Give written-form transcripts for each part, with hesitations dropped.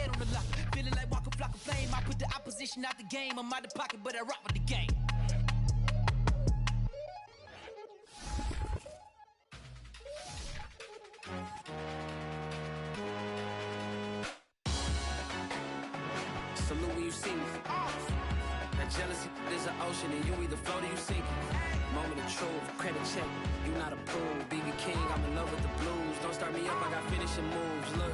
head on the lock. Feeling like Walker Flock of Flame. I put the opposition out the game. I'm out the pocket, but I rock with the game. Salute when you see me. That jealousy is an ocean, and you either float or you sink. Moment of truth, credit check. You not approved. BB King, I'm in love with the blues. Don't start me up, I got finishing moves. Look.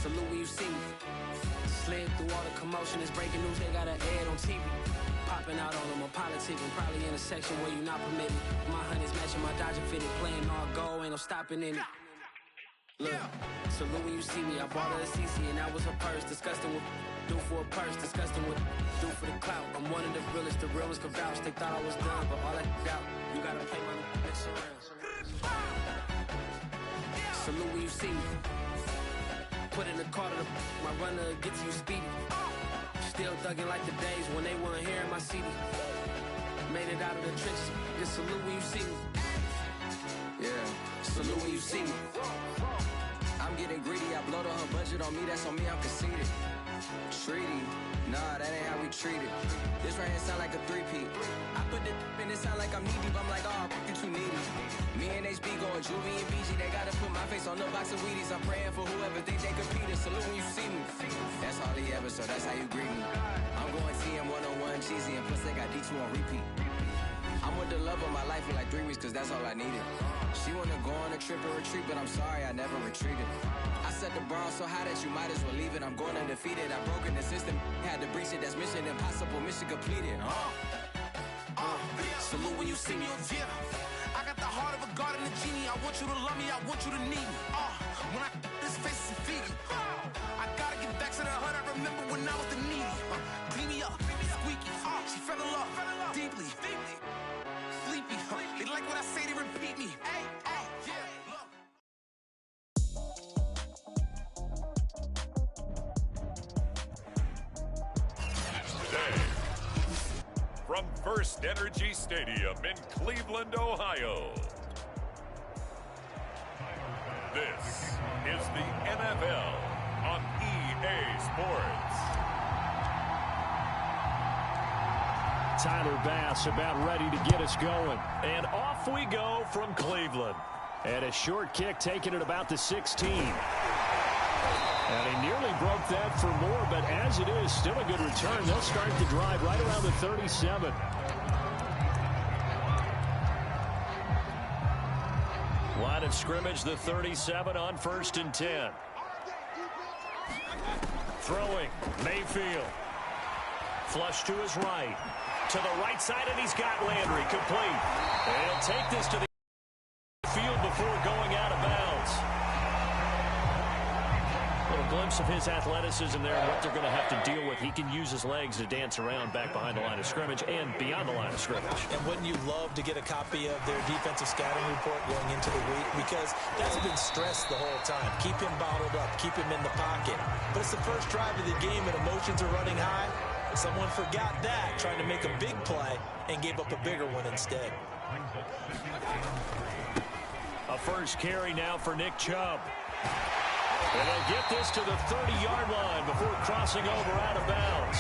Salute when you see me. Slid through all the commotion. It's breaking news, they got an ad on TV. Popping out on them, I'm politicking. Probably in a section where you not permitted. My honey's matching my Dodger fitted. Playing all go, ain't no stopping in it. Look, salute when you see me. I bought her a CC and that was her purse. Disgusting with do for a purse. Disgusting with do for the clout. I'm one of the realest, the realest could vouch. They thought I was done, but all I out. You gotta play my next around. Salute when you see me. Put in the car to my runner gets you speedy. Still thugging like the days when they weren't here in my CD. Made it out of the trenches. Just salute when you see me. Yeah, salute when you see me. I'm getting greedy, I blow to her budget on me, that's on me, I'm conceited. Treaty, nah, that ain't how we treat it. This right here sound like a three-peat. I put the in it sound like I'm knee deep, I'm like, oh, you too needy. Me and HB going Juvie and BG, they gotta put my face on the box of Wheaties. I'm praying for whoever think they competed. Salute when you see me. That's all he ever, so that's how you greet me. I'm going TM 101 cheesy, and plus they got D2 on repeat. I'm with the love of my life for like 3 weeks, cause that's all I needed. She wanna go on a trip and retreat, but I'm sorry, I never retreated. I set the bar so high that you might as well leave it. I'm going undefeated, I've broken the system, had to breach it, that's mission impossible, mission completed. Salute when you see me. Yeah, I got the heart of a god and a genie. I want you to love me, I want you to need me. When I this face is Fiji. I gotta get back to the hood, I remember when I was the needy. Clean me up, squeaky. She fell in love, deeply. Sleepy, they like what I say, they repeat me. Hey, yeah, Today, from First Energy Stadium in Cleveland, Ohio, this is the NFL on EA Sports. Tyler Bass about ready to get us going. And off we go from Cleveland. And a short kick taken at about the 16. And he nearly broke that for more, but as it is, still a good return. They'll start the drive right around the 37. Line of scrimmage, the 37 on 1st and 10. Throwing, Mayfield. Flush to his right. To the right side, and he's got Landry complete. And he'll take this to the field before going out of bounds. A little glimpse of his athleticism there and what they're going to have to deal with. He can use his legs to dance around back behind the line of scrimmage and beyond the line of scrimmage. And wouldn't you love to get a copy of their defensive scouting report going into the week? Because that's been stressed the whole time. Keep him bottled up. Keep him in the pocket. But it's the first drive of the game and emotions are running high. Someone forgot that, trying to make a big play, and gave up a bigger one instead. A first carry now for Nick Chubb. And they'll get this to the 30-yard line before crossing over out of bounds.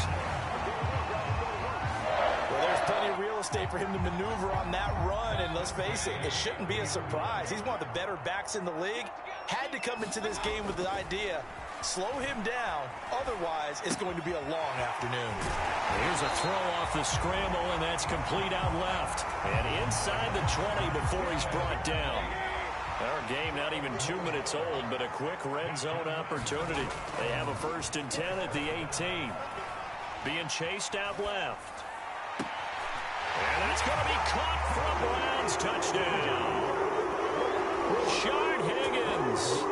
Well, there's plenty of real estate for him to maneuver on that run, and let's face it, it shouldn't be a surprise. He's one of the better backs in the league. Had to come into this game with the idea, slow him down, otherwise it's going to be a long afternoon. Here's a throw off the scramble, and that's complete out left. And inside the 20 before he's brought down. Our game not even 2 minutes old, but a quick red zone opportunity. They have a 1st and 10 at the 18. Being chased out left. And that's going to be caught for a Browns touchdown. Rashard Higgins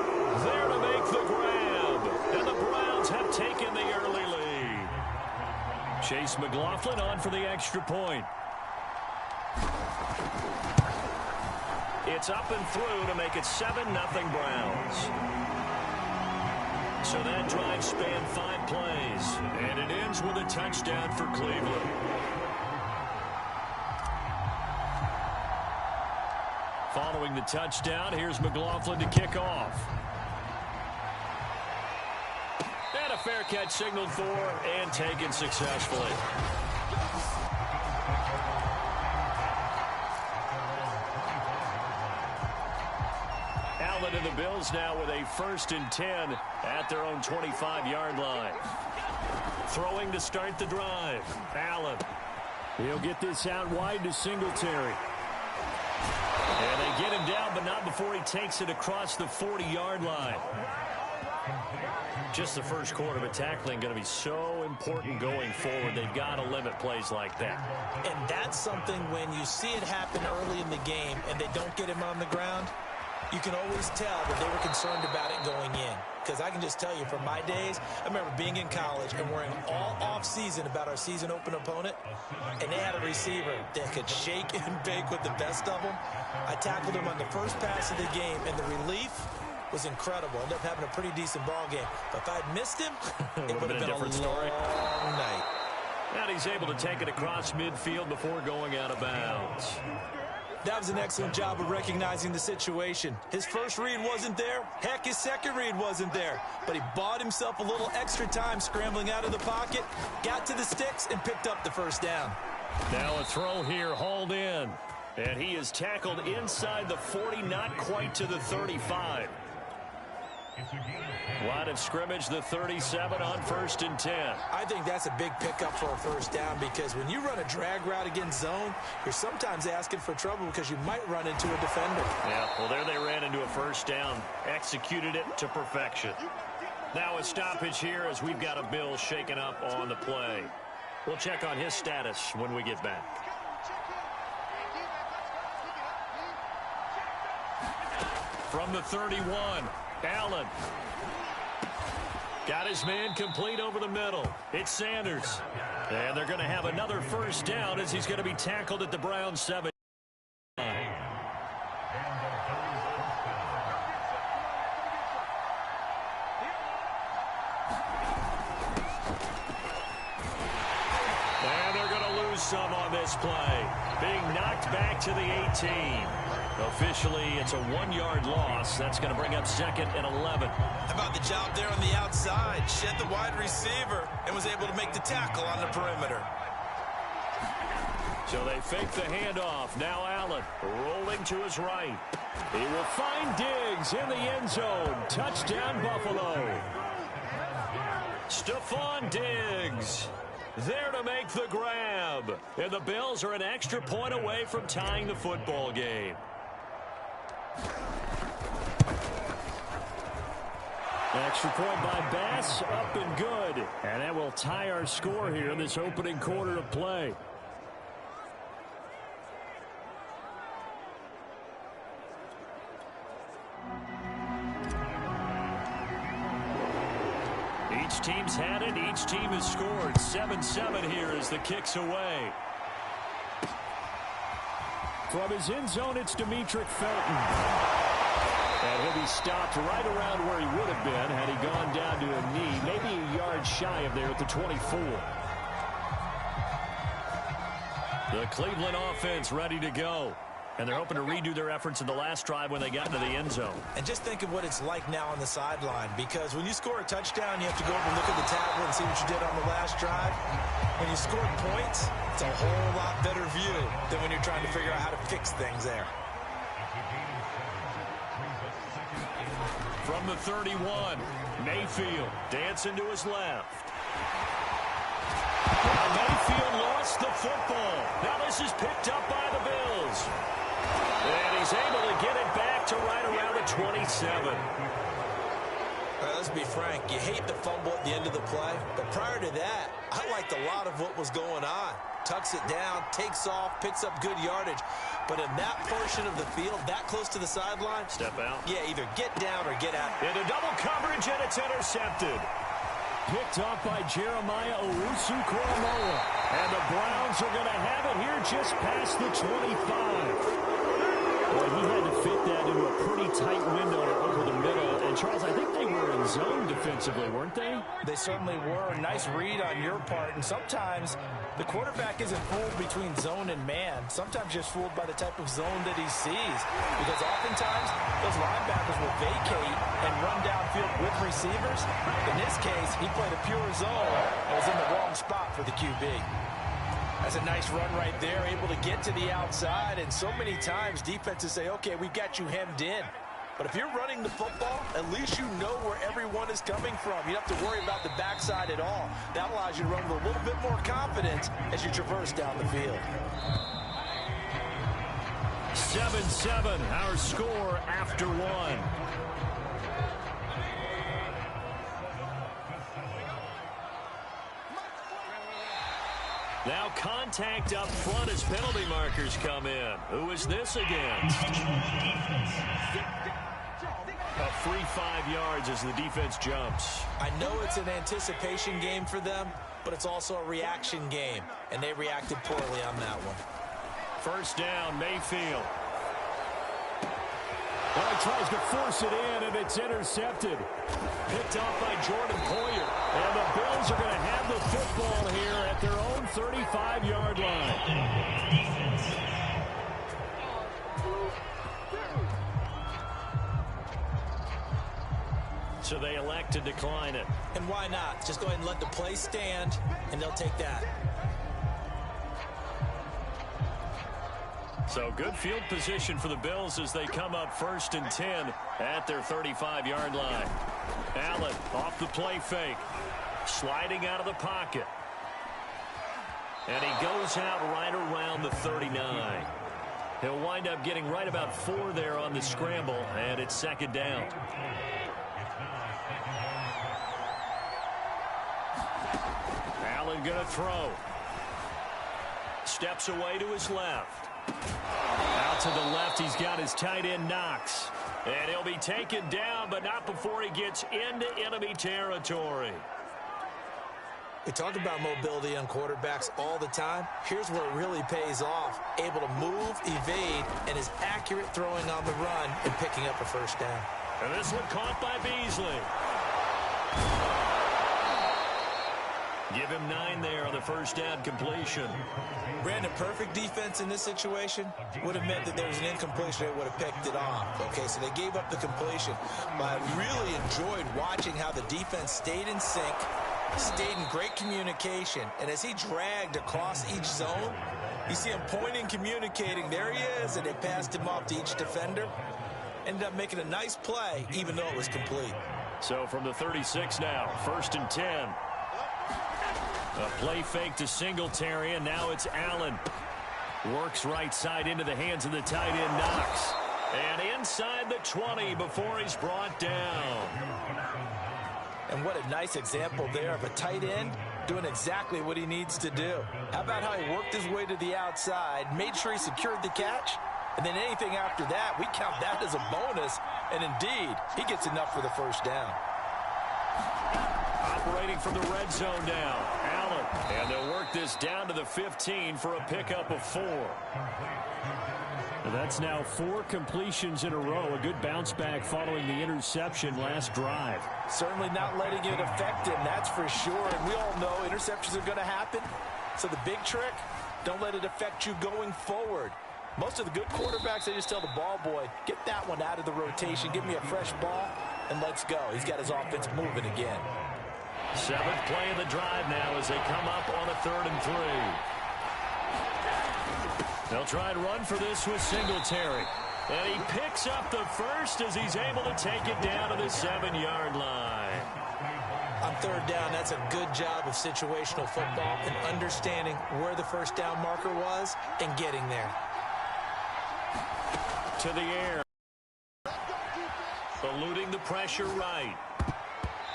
there to make the grab. And the Browns have taken the early lead. Chase McLaughlin on for the extra point. It's up and through to make it 7-0 Browns. So that drive spanned 5 plays. And it ends with a touchdown for Cleveland. Following the touchdown, here's McLaughlin to kick off. a fair catch signaled for and taken successfully. Allen and the Bills now with a 1st and 10 at their own 25-yard line. Throwing to start the drive. Allen. He'll get this out wide to Singletary. And they get him down, but not before he takes it across the 40-yard line. Just the first quarter, but tackling going to be so important going forward. They've got to limit plays like that. And that's something when you see it happen early in the game and they don't get him on the ground, you can always tell that they were concerned about it going in. Because I can just tell you, from my days, I remember being in college and worrying all off-season about our season open opponent, and they had a receiver that could shake and bake with the best of them. I tackled him on the first pass of the game, and the relief was incredible. Ended up having a pretty decent ball game. But if I'd missed him, it would have been a different story. Long night. And he's able to take it across midfield before going out of bounds. That was an excellent job of recognizing the situation. His first read wasn't there. Heck, his second read wasn't there. But he bought himself a little extra time scrambling out of the pocket, got to the sticks, and picked up the first down. Now a throw here, hauled in. And he is tackled inside the 40, not quite to the 35. Line of scrimmage, the 37 on 1st and 10. I think that's a big pickup for a first down, because when you run a drag route against zone, you're sometimes asking for trouble because you might run into a defender. Yeah, well, there they ran into a first down. Executed it to perfection. Now a stoppage here as we've got a Bill shaken up on the play. We'll check on his status when we get back. From the 31, Allen. Got his man complete over the middle. It's Sanders. And they're going to have another first down as he's going to be tackled at the Browns 7. And they're going to lose some on this play. Being knocked back to the 18. Officially, it's a 1-yard loss. That's going to bring up 2nd and 11. How about the job there on the outside? Shed the wide receiver and was able to make the tackle on the perimeter. So they fake the handoff. Now Allen rolling to his right. He will find Diggs in the end zone. Touchdown, Buffalo. Stephon Diggs there to make the grab. And the Bills are an extra point away from tying the football game. Extra point by Bass, up and good. And that will tie our score here in this opening quarter of play. Each team's had it. Each team has scored. 7-7 here as the kick's away. From his end zone, it's Demetric Felton. And he'll be stopped right around where he would have been had he gone down to a knee, maybe a yard shy of there at the 24. The Cleveland offense ready to go. And they're hoping to redo their efforts in the last drive when they got into the end zone. And just think of what it's like now on the sideline, because when you score a touchdown, you have to go over and look at the tablet and see what you did on the last drive. When you score points, it's a whole lot better view than when you're trying to figure out how to fix things there. From the 31, Mayfield dancing to his left. Now Mayfield lost the football. Now this is picked up by the Bills. And he's able to get it back to right around the 27. Let's be frank, you hate the fumble at the end of the play, but prior to that, I liked a lot of what was going on. Tucks it down, takes off, picks up good yardage. But in that portion of the field, that close to the sideline, step out. Yeah, either get down or get out. Into double coverage, and it's intercepted. Picked off by Jeremiah Owusu-Koramoah. And the Browns are going to have it here just past the 25. Well, he had to fit that into a pretty tight window over the middle. And, Charles, I think they were in zone defensively, weren't they? They certainly were. Nice read on your part. And sometimes the quarterback isn't fooled between zone and man. Sometimes just fooled by the type of zone that he sees. Because oftentimes those linebackers will vacate and run downfield backfield with receivers. In this case, he played a pure zone and was in the wrong spot for the QB. That's a nice run right there, able to get to the outside. And so many times defenses say, okay, we've got you hemmed in. But if you're running the football, at least you know where everyone is coming from. You don't have to worry about the backside at all. That allows you to run with a little bit more confidence as you traverse down the field. 7-7, our score after one. Now contact up front as penalty markers come in. Who is this against? A free 5 yards as the defense jumps. I know it's an anticipation game for them, but it's also a reaction game, and they reacted poorly on that one. First down, Mayfield. Well, he tries to force it in, and it's intercepted. Picked off by Jordan Poyer. And the Bills are going to have the football here at their own 35-yard line. So they elect to decline it. And why not? Just go ahead and let the play stand, and they'll take that. So good field position for the Bills as they come up 1st and 10 at their 35-yard line. Allen off the play fake. Sliding out of the pocket. And he goes out right around the 39. He'll wind up getting right about 4 there on the scramble, and it's 2nd down. Allen going to throw. Steps away to his left. Out to the left, he's got his tight end Knox. And he'll be taken down, but not before he gets into enemy territory. We talk about mobility on quarterbacks all the time. Here's where it really pays off. Able to move, evade, and is accurate throwing on the run and picking up a first down. And this one caught by Beasley. Give him 9 there on the first down completion. Brandon, perfect defense in this situation would have meant that there was an incompletion. They would have picked it off. Okay, so they gave up the completion. But I really enjoyed watching how the defense stayed in sync, stayed in great communication. And as he dragged across each zone, you see him pointing, communicating. There he is, and they passed him off to each defender. Ended up making a nice play, even though it was complete. So from the 36 now, 1st and 10. A play fake to Singletary, and now it's Allen. Works right side into the hands of the tight end Knox. And inside the 20 before he's brought down. And what a nice example there of a tight end doing exactly what he needs to do. How about how he worked his way to the outside, made sure he secured the catch, and then anything after that, we count that as a bonus. And indeed, he gets enough for the first down. Operating from the red zone now, Allen. And they'll work this down to the 15 for a pickup of 4. That's now 4 completions in a row. A good bounce back following the interception last drive. Certainly not letting it affect him, that's for sure. And we all know interceptions are going to happen. So the big trick, don't let it affect you going forward. Most of the good quarterbacks, they just tell the ball boy, get that one out of the rotation, give me a fresh ball, and let's go. He's got his offense moving again. 7th play of the drive now as they come up on a 3rd and 3. They'll try and run for this with Singletary. And he picks up the first as he's able to take it down to the 7-yard line. On 3rd down, that's a good job of situational football and understanding where the first down marker was and getting there. To the air. Eluding the pressure right.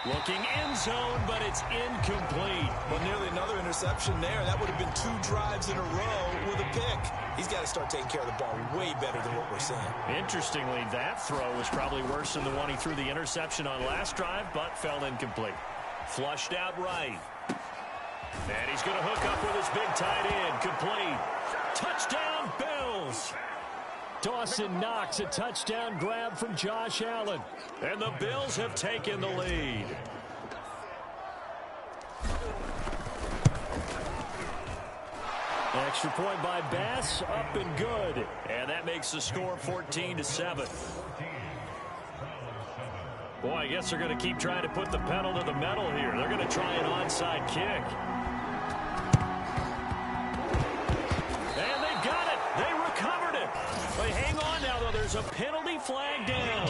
Looking end zone, but it's incomplete. Well, nearly another interception there. That would have been 2 drives in a row with a pick. He's got to start taking care of the ball way better than what we're seeing. Interestingly, that throw was probably worse than the one he threw the interception on last drive, but fell incomplete. Flushed out right. And he's going to hook up with his big tight end. Complete. Touchdown, Bills. Dawson Knox, a touchdown grab from Josh Allen. And the Bills have taken the lead. Extra point by Bass, up and good. And that makes the score 14-7. Boy, I guess they're going to keep trying to put the pedal to the metal here. They're going to try an onside kick. And they've got it. They recovered it. They hang on now, though. There's a penalty flag down.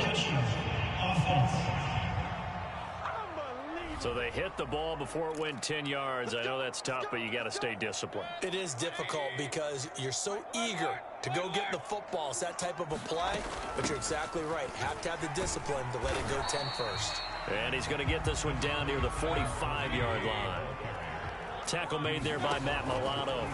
So they hit the ball before it went 10 yards. I know that's tough, but you got to stay disciplined. It is difficult because you're so eager to go get the football. It's that type of a play, but you're exactly right. Have to have the discipline to let it go 10 first. And he's going to get this one down near the 45-yard line. Tackle made there by Matt Milano.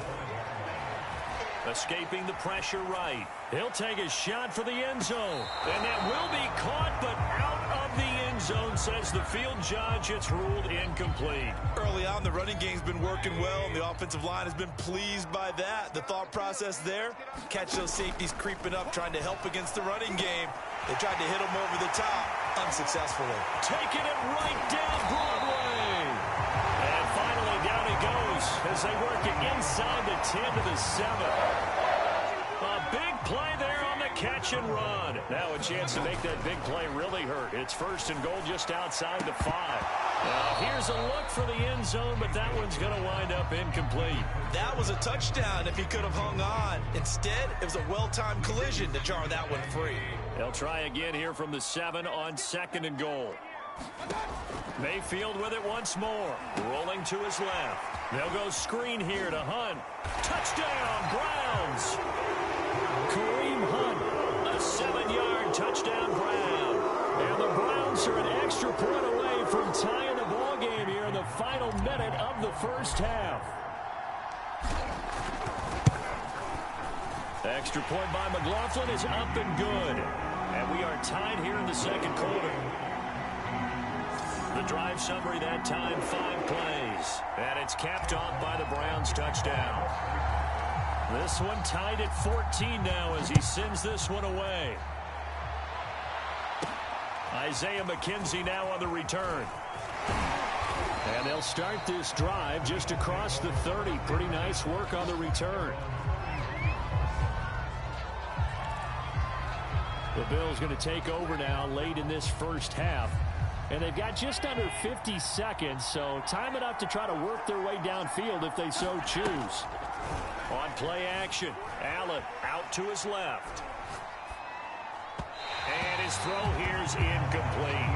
Escaping the pressure right. He'll take a shot for the end zone. And that will be caught, but out of the end zone, says the field judge. It's ruled incomplete. Early on, the running game's been working well, and the offensive line has been pleased by that. The thought process there, catch those safeties creeping up, trying to help against the running game. They tried to hit them over the top, unsuccessfully. Taking it right down Broadway. And finally, down he goes as they work it inside the 10 to the 7. A big play there on the catch and run. Now a chance to make that big play really hurt. It's first and goal just outside the 5. Now here's a look for the end zone, but that one's going to wind up incomplete. That was a touchdown if he could have hung on. Instead, it was a well-timed collision to jar that one free. They'll try again here from the 7 on second and goal. Mayfield with it once more. Rolling to his left. They'll go screen here to Hunt. Touchdown, Browns. Kareem Hunt, a 7-yard touchdown Brown. And the Browns are an extra point away from tying the ball game here in the final minute of the first half. Extra point by McLaughlin is up and good. And we are tied here in the second quarter. The drive summary that time, 5 plays. And it's capped off by the Browns touchdown. This one tied at 14 now as he sends this one away. Isaiah McKenzie now on the return. And they'll start this drive just across the 30. Pretty nice work on the return. The Bills going to take over now late in this first half. And they've got just under 50 seconds, so time enough to try to work their way downfield if they so choose. On play action, Allen out to his left. And his throw here's incomplete.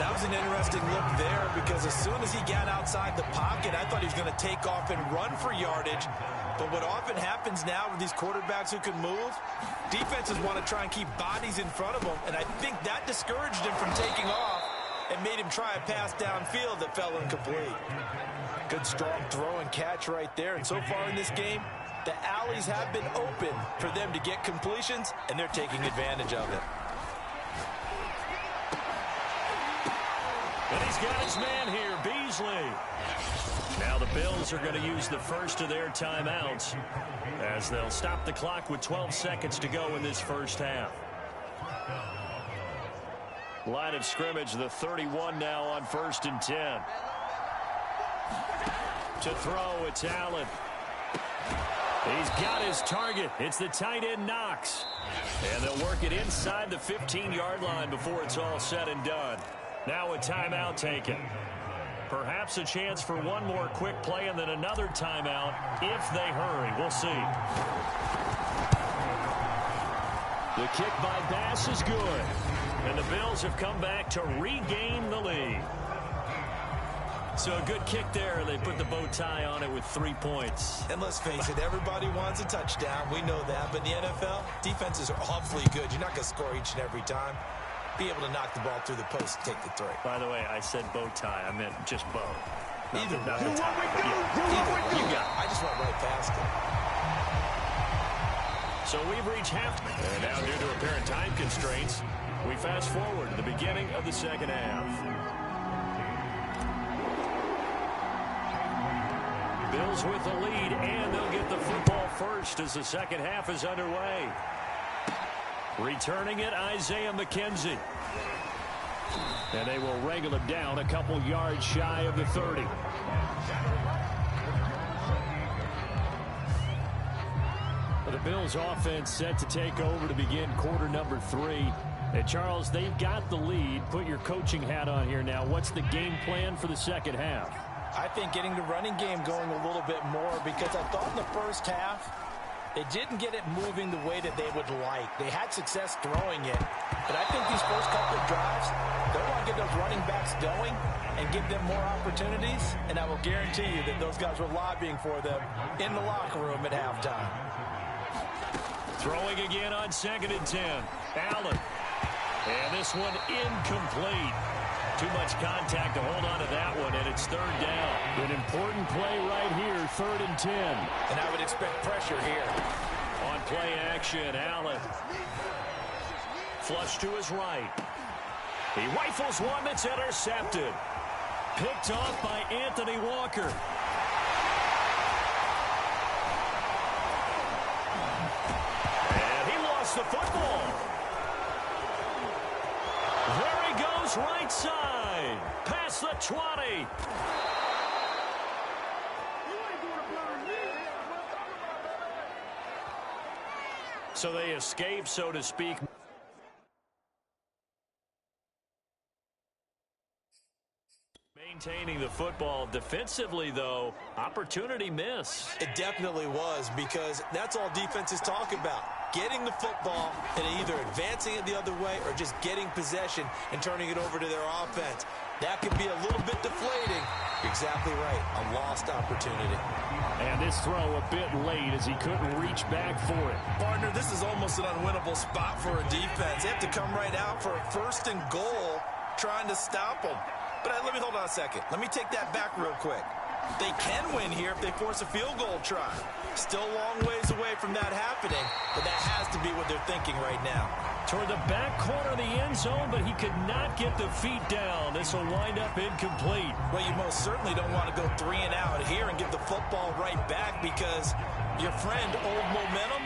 That was an interesting look there because as soon as he got outside the pocket, I thought he was going to take off and run for yardage. But what often happens now with these quarterbacks who can move, defenses want to try and keep bodies in front of them, and I think that discouraged him from taking off and made him try a pass downfield that fell incomplete. Good strong throw and catch right there. And so far in this game, the alleys have been open for them to get completions, and they're taking advantage of it. And he's got his man here, Beasley. Now the Bills are going to use the first of their timeouts as they'll stop the clock with 12 seconds to go in this first half. Line of scrimmage, the 31 now on 1st and 10. To throw, it's Allen. He's got his target. It's the tight end Knox. And they'll work it inside the 15-yard line before it's all said and done. Now a timeout taken. Perhaps a chance for one more quick play and then another timeout if they hurry. We'll see. The kick by Bass is good. And the Bills have come back to regain the lead. So a good kick there. They put the bow tie on it with 3 points. And let's face it, everybody wants a touchdown. We know that. But in the NFL, defenses are awfully good. You're not going to score each and every time. Be able to knock the ball through the post and take the three. By the way, I said bow tie. I meant just bow. Either way. Not the tie. You got it. I just went right past it. So we've reached half. And now due to apparent time constraints, we fast forward to the beginning of the second half. Bills with the lead, and they'll get the football first as the second half is underway. Returning it, Isaiah McKenzie. And they will wrangle him down a couple yards shy of the 30. The Bills offense set to take over to begin quarter number 3. Hey, Charles, they've got the lead. Put your coaching hat on here now. What's the game plan for the second half? I think getting the running game going a little bit more, because I thought in the first half they didn't get it moving the way that they would like. They had success throwing it, but I think these first couple of drives, they want to get those running backs going and give them more opportunities, and I will guarantee you that those guys were lobbying for them in the locker room at halftime. Throwing again on 2nd and 10. Allen. And this one incomplete. Too much contact to hold on to that one, and it's 3rd down. An important play right here, 3rd and 10. And I would expect pressure here. On play action, Allen. Flush to his right. He rifles one that's intercepted. Picked off by Anthony Walker. And he lost the football. There he goes, right side. Past the 20. So they escape, so to speak. Maintaining the football. Defensively, though, opportunity miss. It definitely was, because that's all defenses talk about. Getting the football and either advancing it the other way or just getting possession and turning it over to their offense. That could be a little bit deflating. You're exactly right. A lost opportunity. And this throw a bit late as he couldn't reach back for it. Partner, this is almost an unwinnable spot for a defense. They have to come right out for a 1st and goal trying to stop them. But let me hold on a second. Let me take that back real quick. They can win here if they force a field goal try. Still a long ways away from that happening, but that has to be what they're thinking right now. Toward the back corner of the end zone, but he could not get the feet down. This will wind up incomplete. Well, you most certainly don't want to go 3 and out here and give the football right back, because your friend, Old Momentum,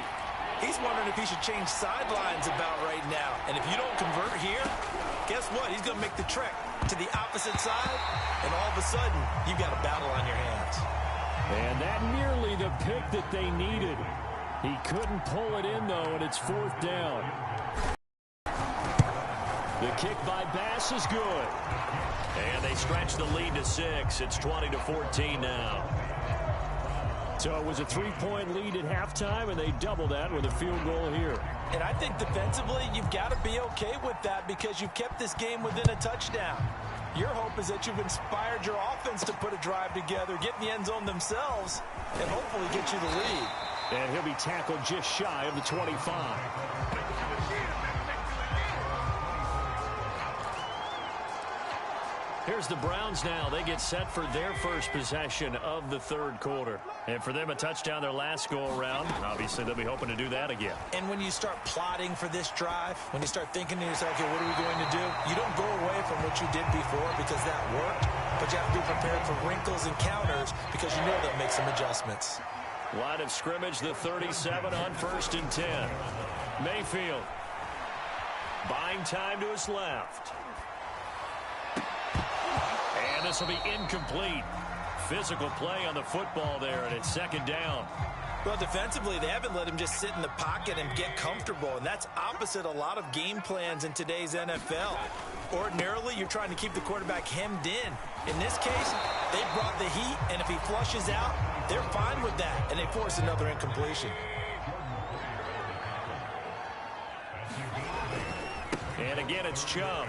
he's wondering if he should change sidelines about right now. And if you don't convert here, guess what? He's going to make the trek to the opposite side, and all of a sudden, you've got a battle on your hands. And that nearly the pick that they needed. He couldn't pull it in, though, and it's 4th down. The kick by Bass is good. And they stretch the lead to 6. It's 20-14 now. So it was a 3-point lead at halftime, and they double that with a field goal here. And I think defensively, you've got to be okay with that, because you've kept this game within a touchdown. Your hope is that you've inspired your offense to put a drive together, get in the end zone themselves, and hopefully get you the lead. And he'll be tackled just shy of the 25. Here's the Browns now. They get set for their first possession of the 3rd quarter. And for them, a touchdown their last go-around. Obviously, they'll be hoping to do that again. And when you start plotting for this drive, when you start thinking to yourself, okay, what are we going to do? You don't go away from what you did before because that worked, but you have to be prepared for wrinkles and counters because you know they'll make some adjustments. Line of scrimmage, the 37 on 1st and 10. Mayfield buying time to his left. And this will be incomplete. Physical play on the football there, and it's 2nd down. Well, defensively, they haven't let him just sit in the pocket and get comfortable, and that's opposite a lot of game plans in today's NFL. Ordinarily, you're trying to keep the quarterback hemmed in. In this case, they brought the heat, and if he flushes out, they're fine with that, and they force another incompletion. And again, it's Chubb.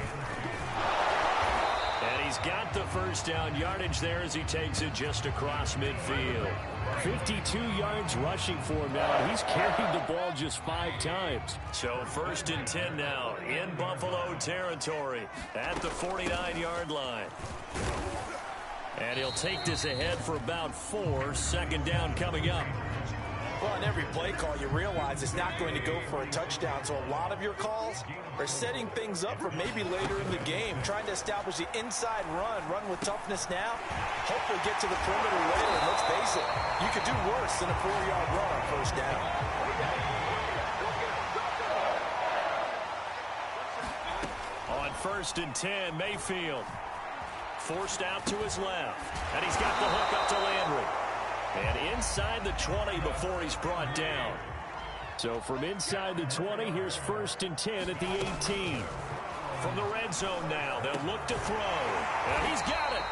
And he's got the 1st down yardage there as he takes it just across midfield. 52 yards rushing for him now. He's carried the ball just 5 times. So 1st and 10 now in Buffalo territory at the 49-yard line. And he'll take this ahead for about 4. 2nd down coming up. Well, on every play call, you realize it's not going to go for a touchdown. So a lot of your calls are setting things up for maybe later in the game, trying to establish the inside run with toughness now, hopefully get to the perimeter later. And let's face it, you could do worse than a 4-yard run on 1st down. On 1st and 10, Mayfield forced out to his left. And he's got the hook up to Landry. And inside the 20 before he's brought down. So from inside the 20, here's 1st and 10 at the 18. From the red zone now, they'll look to throw. And he's got it.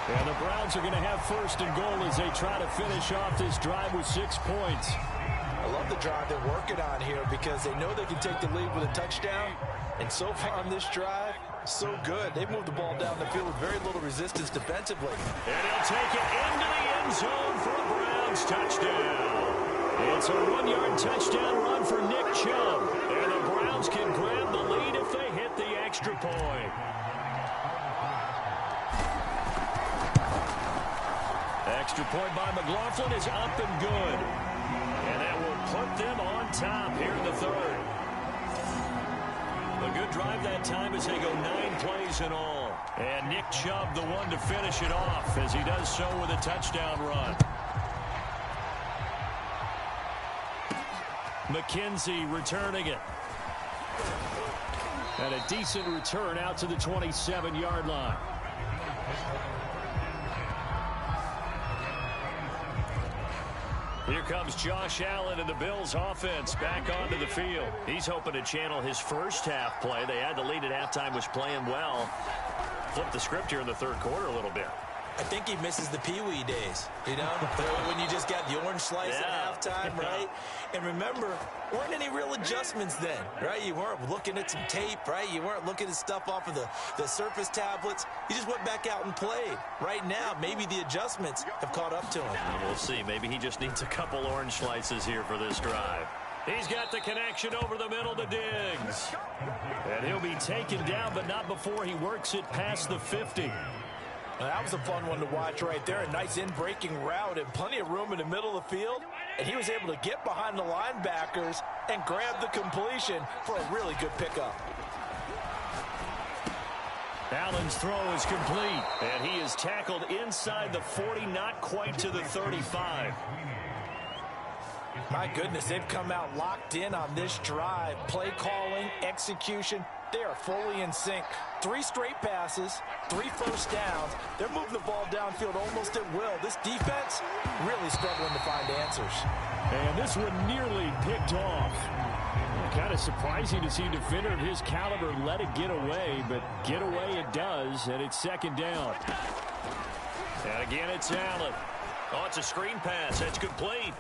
And the Browns are going to have 1st and goal as they try to finish off this drive with 6 points. I love the drive they're working on here because they know they can take the lead with a touchdown. And so far on this drive, so good. They moved the ball down the field with very little resistance defensively. And he'll take it into the end zone for a Browns touchdown. It's a 1-yard touchdown run for Nick Chubb. And the Browns can grab the lead if they hit the extra point. Extra point by McLaughlin is up and good. And that will put them on top here in the 3rd. A good drive that time as they go 9 plays in all. And Nick Chubb the one to finish it off as he does so with a touchdown run. McKenzie returning it. And a decent return out to the 27-yard line. Here comes Josh Allen and the Bills offense back onto the field. He's hoping to channel his first half play. They had the lead at halftime, was playing well. Flip the script here in the 3rd quarter a little bit. I think he misses the Pee-wee days, you know, when you just got the orange slice at halftime, right? And remember, weren't any real adjustments then, right? You weren't looking at some tape, right? You weren't looking at stuff off of the Surface tablets. You just went back out and played. Right now, maybe the adjustments have caught up to him. And we'll see. Maybe he just needs a couple orange slices here for this drive. He's got the connection over the middle to Diggs. And he'll be taken down, but not before he works it past the 50. Well, that was a fun one to watch right there. A nice in-breaking route and plenty of room in the middle of the field. And he was able to get behind the linebackers and grab the completion for a really good pickup. Allen's throw is complete. And he is tackled inside the 40, not quite to the 35. My goodness, they've come out locked in on this drive. Play calling, execution. They are fully in sync. 3 straight passes, 3 first downs. They're moving the ball downfield almost at will. This defense really struggling to find answers. And this one nearly picked off. Kind of surprising to see a defender of his caliber let it get away, but get away it does, and it's 2nd down. And again, it's Allen. Oh, it's a screen pass. That's complete.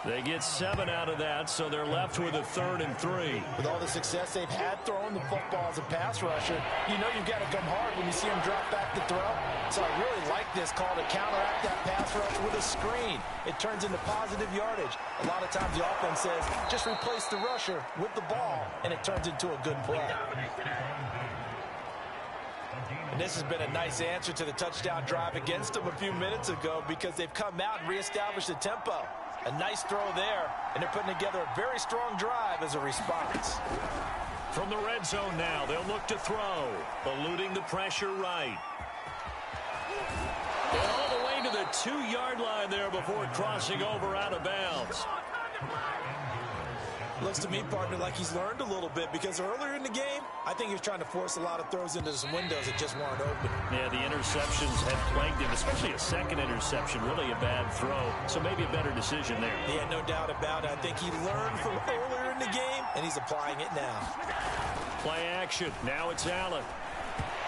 They get 7 out of that, so they're left with a 3rd and 3. With all the success they've had throwing the football as a pass rusher, you know you've got to come hard when you see him drop back to throw. So I really like this call to counteract that pass rush with a screen. It turns into positive yardage. A lot of times the offense says, just replace the rusher with the ball, and it turns into a good play. And this has been a nice answer to the touchdown drive against them a few minutes ago because they've come out and reestablished the tempo. A nice throw there, and they're putting together a very strong drive as a response. From the red zone now, they'll look to throw, eluding the pressure right. And all the way to the 2-yard line there before crossing over out of bounds. Looks to me, partner, like he's learned a little bit because earlier in the game, I think he was trying to force a lot of throws into some windows that just weren't open. Yeah, the interceptions had plagued him, especially a second interception, really a bad throw. So maybe a better decision there. Yeah, no doubt about it. I think he learned from earlier in the game, and he's applying it now. Play action. Now it's Allen.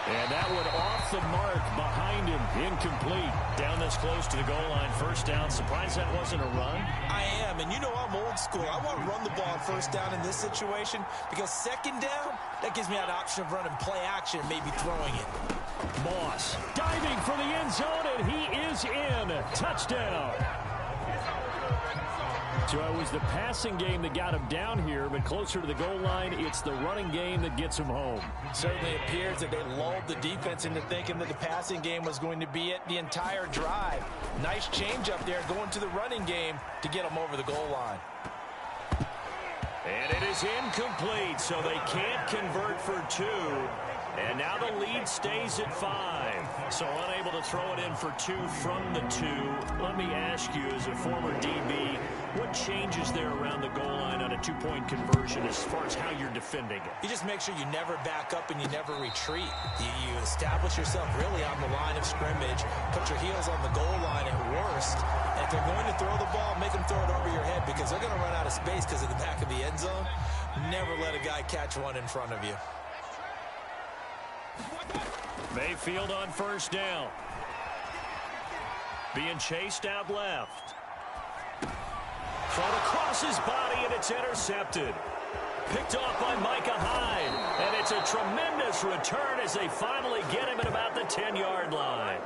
And that one off the mark behind him. Incomplete. Down this close to the goal line. 1st down. Surprised that wasn't a run? I am. And you know I'm old school. I want to run the ball on 1st down in this situation because 2nd down, that gives me an option of running play action, maybe throwing it. Moss diving for the end zone, and he is in. Touchdown. So it was the passing game that got him down here, but closer to the goal line, it's the running game that gets him home. Certainly appears that they lulled the defense into thinking that the passing game was going to be it the entire drive. Nice change up there going to the running game to get them over the goal line. And it is incomplete, so they can't convert for 2. And now the lead stays at 5. So unable to throw it in for 2 from the 2. Let me ask you, as a former DB, What changes there around the goal line on a two-point conversion as far as how you're defending it? You just make sure you never back up and you never retreat. You establish yourself really on the line of scrimmage, put your heels on the goal line at worst, and if they're going to throw the ball, make them throw it over your head because they're going to run out of space because of the back of the end zone. Never let a guy catch one in front of you. Mayfield on first down. Being chased out left. Thrown across his body, and it's intercepted. Picked off by Micah Hyde. And it's a tremendous return as they finally get him at about the 10-yard line.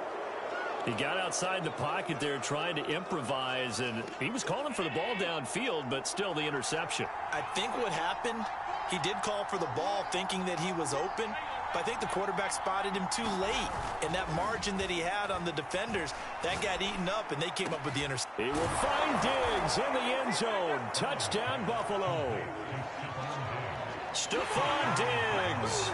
He got outside the pocket there trying to improvise, and he was calling for the ball downfield, but still the interception. I think what happened, he did call for the ball thinking that he was open, but I think the quarterback spotted him too late. And that margin that he had on the defenders, that got eaten up, and they came up with the interception. He will find Diggs in the end zone. Touchdown, Buffalo. Stephon Diggs.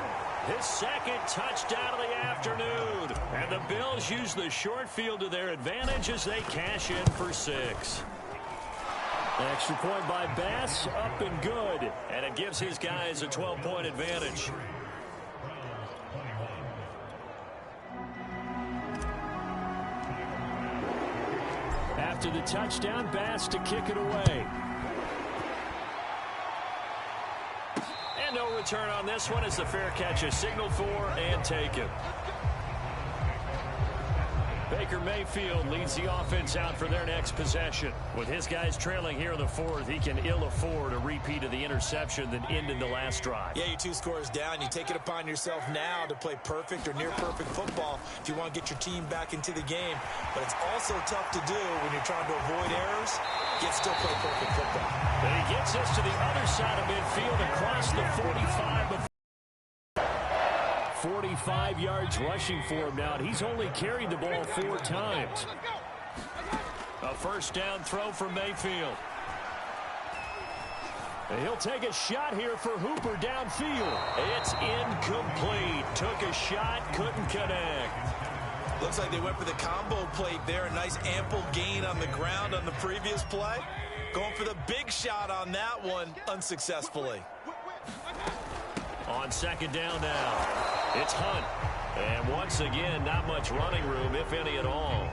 His second touchdown of the afternoon. And the Bills use the short field to their advantage as they cash in for 6. Extra point by Bass, up and good. And it gives his guys a 12-point advantage. After the touchdown, Bass to kick it away. And no return on this one as the fair catch is signaled for and taken. Baker Mayfield leads the offense out for their next possession. With his guys trailing here in the fourth, he can ill afford a repeat of the interception that ended the last drive. Yeah, you're 2 scores down. You take it upon yourself now to play perfect or near perfect football if you want to get your team back into the game. But it's also tough to do when you're trying to avoid errors, yet still play perfect football. But he gets us to the other side of midfield across the 45 45 yards rushing for him now, and he's only carried the ball 4 times. A first down throw for Mayfield. And he'll take a shot here for Hooper downfield. It's incomplete. Took a shot, couldn't connect. Looks like they went for the combo plate there. A nice ample gain on the ground on the previous play. Going for the big shot on that one unsuccessfully. On second down now, it's Hunt. And once again, not much running room, if any at all.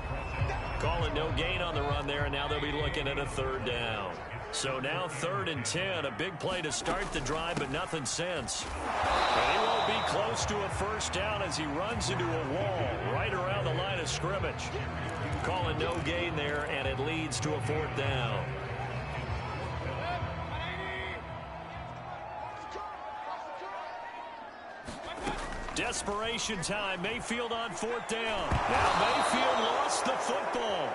Calling no gain on the run there, and now they'll be looking at a third down. So now 3rd and 10, a big play to start the drive, but nothing since. And he won't be close to a first down as he runs into a wall right around the line of scrimmage. Calling no gain there, and it leads to a 4th down. Desperation time. Mayfield on 4th down. Now Mayfield lost the football.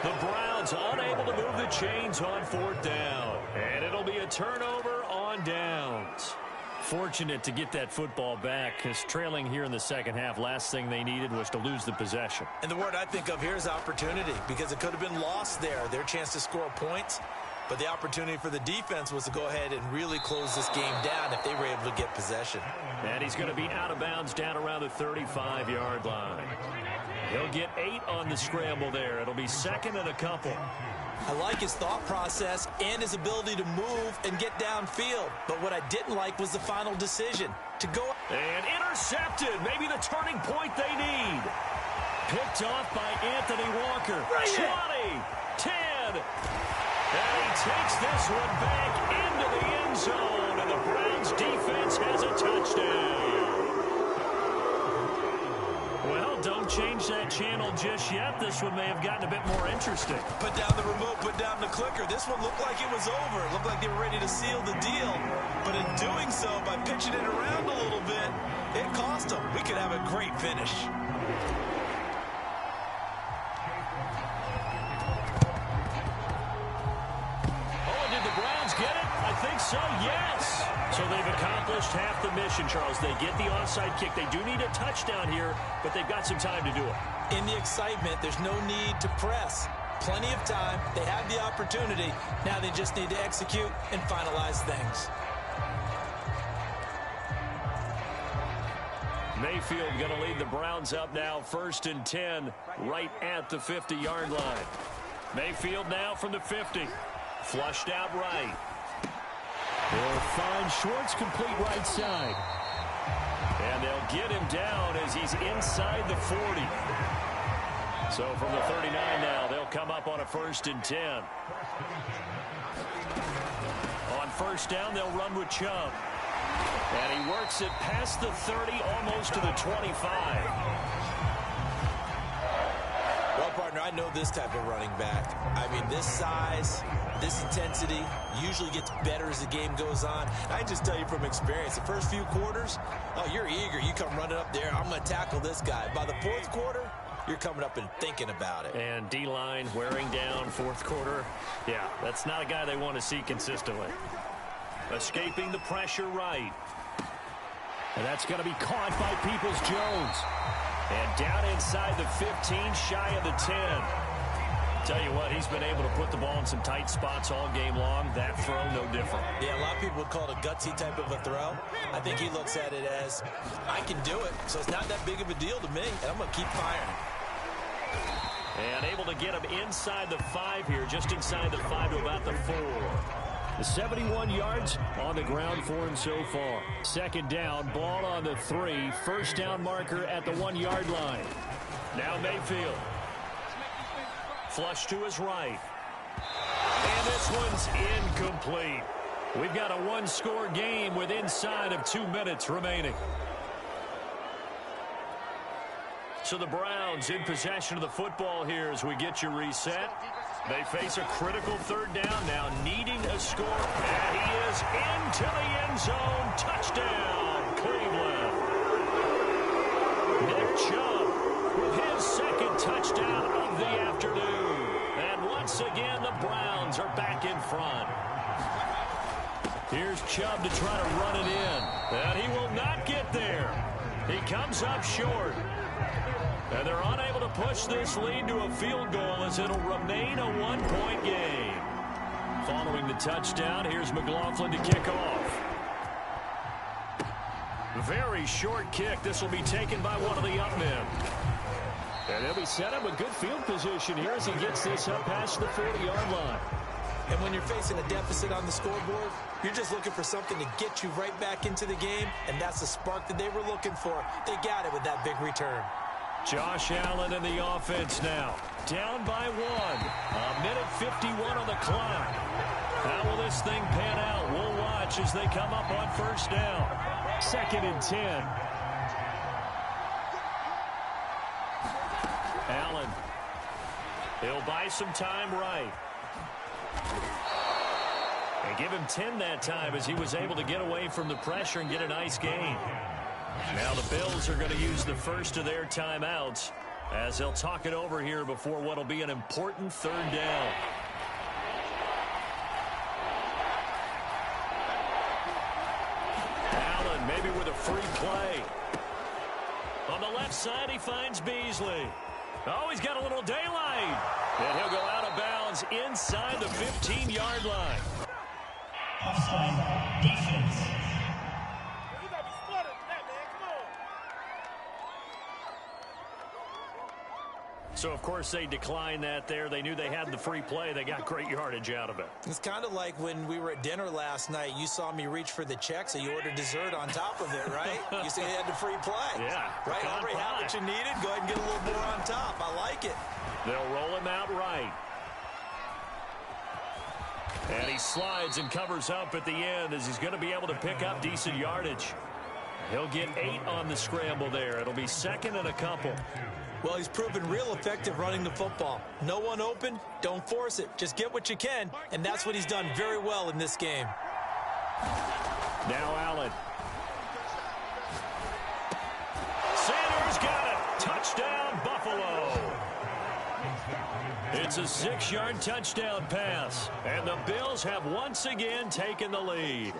The Browns unable to move the chains on 4th down. And it'll be a turnover on downs. Fortunate to get that football back because trailing here in the second half, last thing they needed was to lose the possession. And the word I think of here is opportunity because it could have been lost there. Their chance to score points. But the opportunity for the defense was to go ahead and really close this game down if they were able to get possession. And he's going to be out of bounds down around the 35-yard line. He'll get 8 on the scramble there. It'll be 2nd and a couple. I like his thought process and his ability to move and get downfield. But what I didn't like was the final decision to go. And intercepted. Maybe the turning point they need. Picked off by Anthony Walker. 20, 10. And he takes this one back into the end zone. And the Browns defense has a touchdown. Well, don't change that channel just yet. This one may have gotten a bit more interesting. Put down the remote, put down the clicker. This one looked like it was over. It looked like they were ready to seal the deal. But in doing so, by pitching it around a little bit, it cost them. We could have a great finish. So, yes. So they've accomplished half the mission, Charles. They get the onside kick. They do need a touchdown here, but they've got some time to do it. In the excitement, there's no need to press. Plenty of time. They have the opportunity. Now they just need to execute and finalize things. Mayfield going to lead the Browns up now, 1st and 10, right at the 50-yard line. Mayfield now from the 50. Flushed out right. They'll find Schwartz complete right side. And they'll get him down as he's inside the 40. So from the 39 now, they'll come up on a 1st and 10. On 1st down, they'll run with Chubb. And he works it past the 30, almost to the 25. Well, partner, I know this type of running back. I mean, this size, this intensity usually gets better as the game goes on. I can just tell you from experience, the first few quarters, oh, you're eager. You come running up there, I'm going to tackle this guy. By the 4th quarter, you're coming up and thinking about it. And D-line wearing down 4th quarter. Yeah, that's not a guy they want to see consistently. Escaping the pressure right. And that's going to be caught by Peoples-Jones. And down inside the 15, shy of the 10. Tell you what, he's been able to put the ball in some tight spots all game long. That throw, no different. Yeah, a lot of people would call it a gutsy type of a throw. I think he looks at it as, I can do it, so it's not that big of a deal to me, and I'm going to keep firing. And able to get him inside the 5 here, just inside the 5 to about the 4. The 71 yards on the ground for him so far. 2nd down, ball on the 3. 1st down marker at the 1-yard line. Now Mayfield. Flush to his right. And this one's incomplete. We've got a 1-score game with inside of 2 minutes remaining. So the Browns in possession of the football here as we get you reset. They face a critical 3rd down now, needing a score. And he is into the end zone. Touchdown, Cleveland. Nick Chubb with his 2nd touchdown of the afternoon. And once again, the Browns are back in front. Here's Chubb to try to run it in. And he will not get there. He comes up short. And they're unable to push this lead to a field goal as it'll remain a 1-point game. Following the touchdown, here's McLaughlin to kick off. Very short kick. This will be taken by one of the up men. And he'll be set up a good field position here as he gets this up past the 40-yard line. And when you're facing a deficit on the scoreboard, you're just looking for something to get you right back into the game, and that's the spark that they were looking for. They got it with that big return. Josh Allen in the offense now. Down by 1. 1:51 on the clock. How will this thing pan out? We'll watch as they come up on 1st down. 2nd and 10. Allen. He'll buy some time right. And give him 10 that time as he was able to get away from the pressure and get a nice gain. Now the Bills are going to use the first of their timeouts as they'll talk it over here before what will be an important 3rd down. Allen maybe with a free play. On the left side, he finds Beasley. Oh, he's got a little daylight. And he'll go out of bounds inside the 15-yard line. Offside defense. So, of course, they declined that there. They knew they had the free play. They got great yardage out of it. It's kind of like when we were at dinner last night. You saw me reach for the check, so you ordered dessert on top of it, right? You said you had the free play. Yeah. Right, already had what you needed. Go ahead and get a little more on top. I like it. They'll roll him out right. And he slides and covers up at the end as he's going to be able to pick up decent yardage. He'll get 8 on the scramble there. It'll be 2nd and a couple. Well, he's proven real effective running the football. No one open, don't force it. Just get what you can, and that's what he's done very well in this game. Now Allen. Sanders got it. Touchdown, Buffalo. It's a 6-yard touchdown pass, and the Bills have once again taken the lead.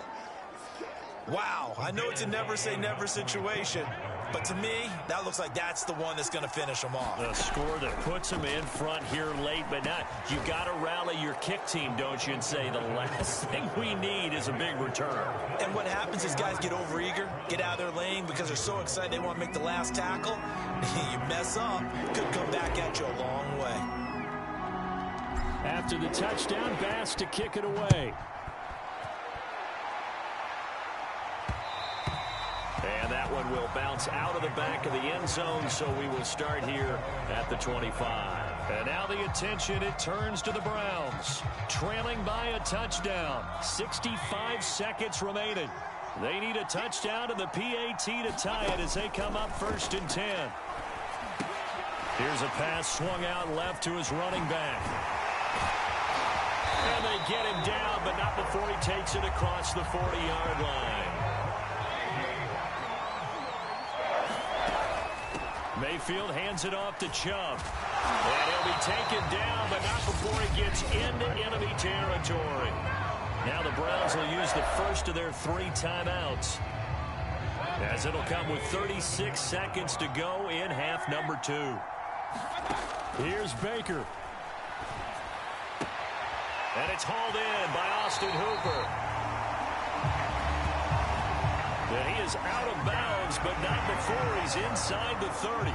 Wow, I know it's a never-say-never situation, but to me, that looks like that's the one that's going to finish them off. A score that puts them in front here late, but not. You got to rally your kick team, don't you, and say the last thing we need is a big return. And what happens is guys get overeager, get out of their lane because they're so excited they want to make the last tackle. You mess up, could come back at you a long way. After the touchdown, Bass to kick it away. And that one will bounce out of the back of the end zone, so we will start here at the 25. And now the attention, it turns to the Browns. Trailing by a touchdown. 65 seconds remaining. They need a touchdown to the PAT to tie it as they come up 1st and 10. Here's a pass swung out left to his running back. And they get him down, but not before he takes it across the 40-yard line. Mayfield hands it off to Chubb. And he'll be taken down, but not before he gets into enemy territory. Now the Browns will use the first of their 3 timeouts, as it'll come with 36 seconds to go in half number 2. Here's Baker. And it's hauled in by Austin Hooper. And he is out of bounds, but not before he's inside the 30.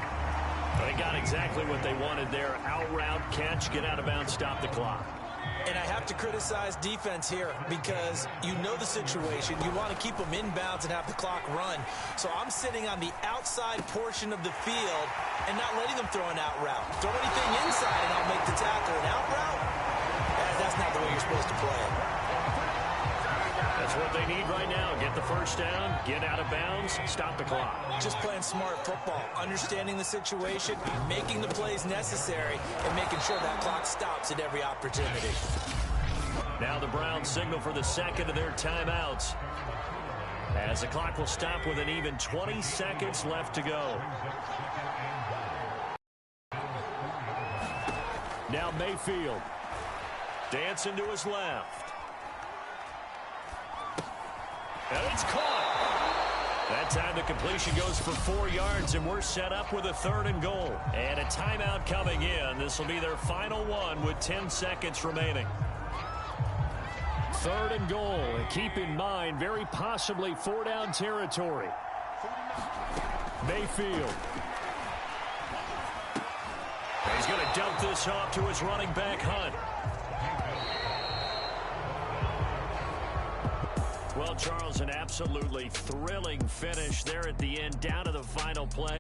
They got exactly what they wanted there. Out route, catch, get out of bounds, stop the clock. And I have to criticize defense here because you know the situation. You want to keep them inbounds and have the clock run. So I'm sitting on the outside portion of the field and not letting them throw an out route. Throw anything inside and I'll make the tackle. An out route? That's not the way you're supposed to play it. That's what they need right now. Get the first down, get out of bounds, stop the clock. Just playing smart football, understanding the situation, making the plays necessary, and making sure that clock stops at every opportunity. Now the Browns signal for the second of their timeouts, as the clock will stop with an even 20 seconds left to go. Now Mayfield dancing to his left. And it's caught. That time the completion goes for 4 yards, and we're set up with a 3rd and goal. And a timeout coming in. This will be their final one with 10 seconds remaining. 3rd and goal. And keep in mind, very possibly 4-down territory. Mayfield. He's going to dump this off to his running back, Hunt. Well, Charles, an absolutely thrilling finish there at the end, down to the final play.